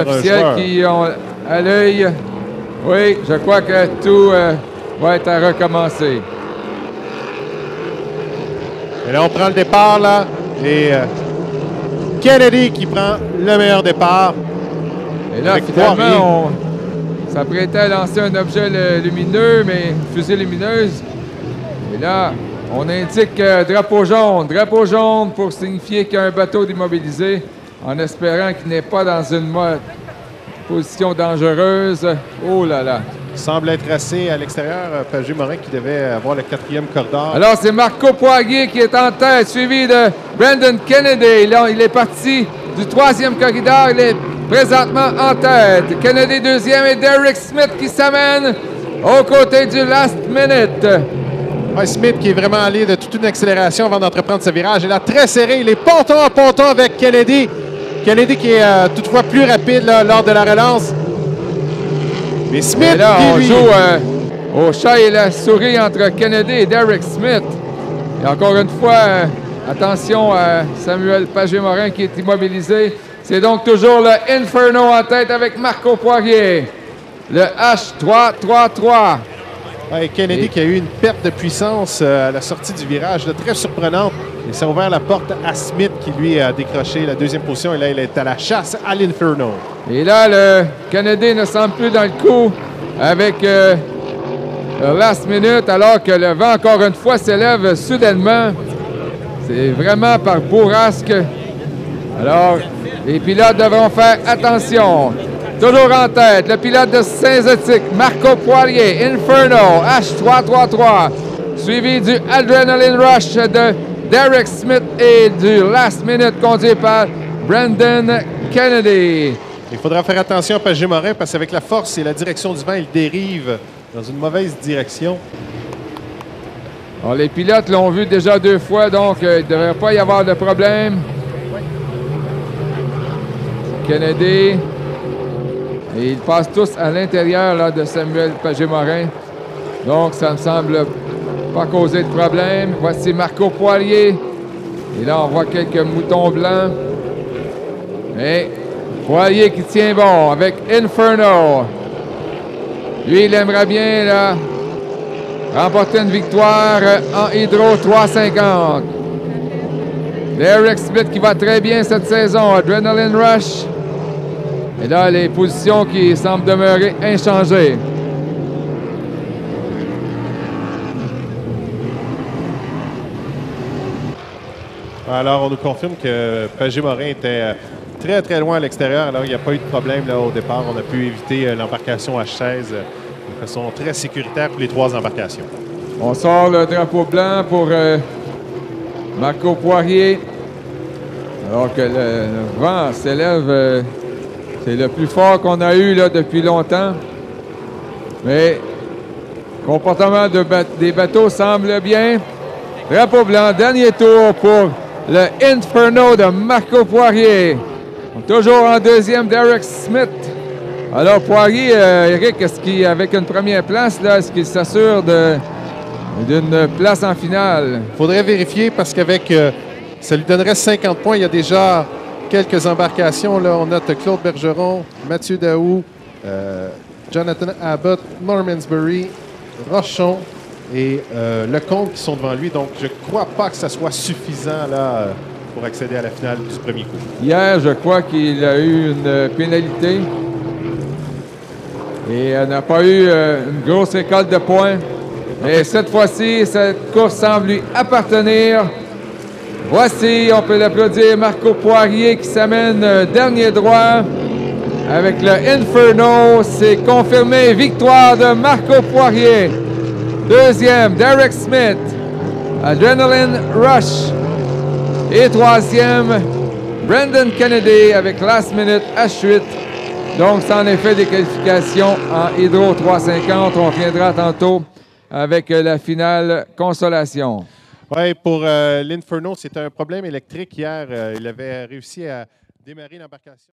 officiels qui ont à l'œil. Oui, je crois que tout va être à recommencer. Et là, on prend le départ, là. Et Kennedy qui prend le meilleur départ. Et là, finalement, on s'apprêtait à lancer un objet lumineux, mais une fusée lumineuse. Et là, on indique drapeau jaune pour signifier qu'il y a un bateau démobilisé, en espérant qu'il n'est pas dans une position dangereuse. Oh là là! Il semble être assez à l'extérieur, Pagé-Morin qui devait avoir le 4e corridor. Alors, c'est Marco Poirier qui est en tête, suivi de Brendan Kennedy. Là, il est parti du 3e corridor. Il est présentement en tête. Kennedy 2e et Derek Smith qui s'amène aux côtés du last minute. Ouais, Smith qui est vraiment allé de toute une accélération avant d'entreprendre ce virage. Et là, très serré. Il est ponton à ponton avec Kennedy. Kennedy qui est toutefois plus rapide là, lors de la relance. Mais Smith, et là, on lui... joue au chat et la souris entre Kennedy et Derek Smith. Et encore une fois, attention à Samuel Pagé-Morin qui est immobilisé. C'est donc toujours le Inferno en tête avec Marco Poirier. Le H333. Ouais, Kennedy qui a eu une perte de puissance à la sortie du virage, là, très surprenante. Et ça a ouvert la porte à Smith qui, lui, a décroché la 2e position. Et là, il est à la chasse à l'Inferno. Et là, le Kennedy ne semble plus dans le coup avec le last minute, alors que le vent, encore une fois, s'élève soudainement. C'est vraiment par bourrasque. Alors, les pilotes devront faire attention. Toujours en tête, le pilote de Saint-Zotique, Marco Poirier, Inferno, H333, suivi du Adrenaline Rush de Derek Smith et du Last Minute conduit par Brendan Kennedy. Il faudra faire attention à Pagé-Morin parce qu'avec la force et la direction du vent, il dérive dans une mauvaise direction. Alors, les pilotes l'ont vu déjà 2 fois, donc il ne devrait pas y avoir de problème. Kennedy. Et ils passent tous à l'intérieur de Samuel Pagé-Morin. Donc, ça ne semble pas causer de problème. Voici Marco Poirier. Et là, on voit quelques moutons blancs. Et Poirier qui tient bon avec Inferno. Lui, il aimerait bien là, remporter une victoire en Hydro 350. Derek Smith qui va très bien cette saison. Adrenaline Rush. Et là, les positions qui semblent demeurer inchangées. Alors, on nous confirme que Pagé-Morin était très, très loin à l'extérieur. Alors, il n'y a pas eu de problème là, au départ. On a pu éviter l'embarcation H16 de façon très sécuritaire pour les 3 embarcations. On sort le drapeau blanc pour Marco Poirier. Alors que le vent s'élève... c'est le plus fort qu'on a eu là, depuis longtemps. Mais le comportement des bateaux semble bien. Drapeau blanc, dernier tour pour le Inferno de Marco Poirier. Toujours en 2e, Derek Smith. Alors Poirier, Eric, est-ce qu'il, avec une première place, est-ce qu'il s'assure d'une place en finale? Il faudrait vérifier parce qu'avec ça lui donnerait 50 points. Il y a déjà quelques embarcations. Là, on note Claude Bergeron, Mathieu Daou, Jonathan Abbott, Normansbury, Rochon et Lecomte qui sont devant lui. Donc, je ne crois pas que ça soit suffisant là, pour accéder à la finale du premier coup. Hier, je crois qu'il a eu une pénalité et n'a pas eu une grosse récolte de points. Mais cette fois-ci, cette course semble lui appartenir. Voici, on peut l'applaudir, Marco Poirier qui s'amène dernier droit avec le Inferno. C'est confirmé, victoire de Marco Poirier. 2e, Derek Smith, Adrenaline Rush. Et 3e, Brendan Kennedy avec Last Minute H8. Donc, c'est en effet des qualifications en Hydro 350. On reviendra tantôt avec la finale consolation. Oui, pour l'Inferno, c'était un problème électrique hier. Il avait réussi à démarrer l'embarcation.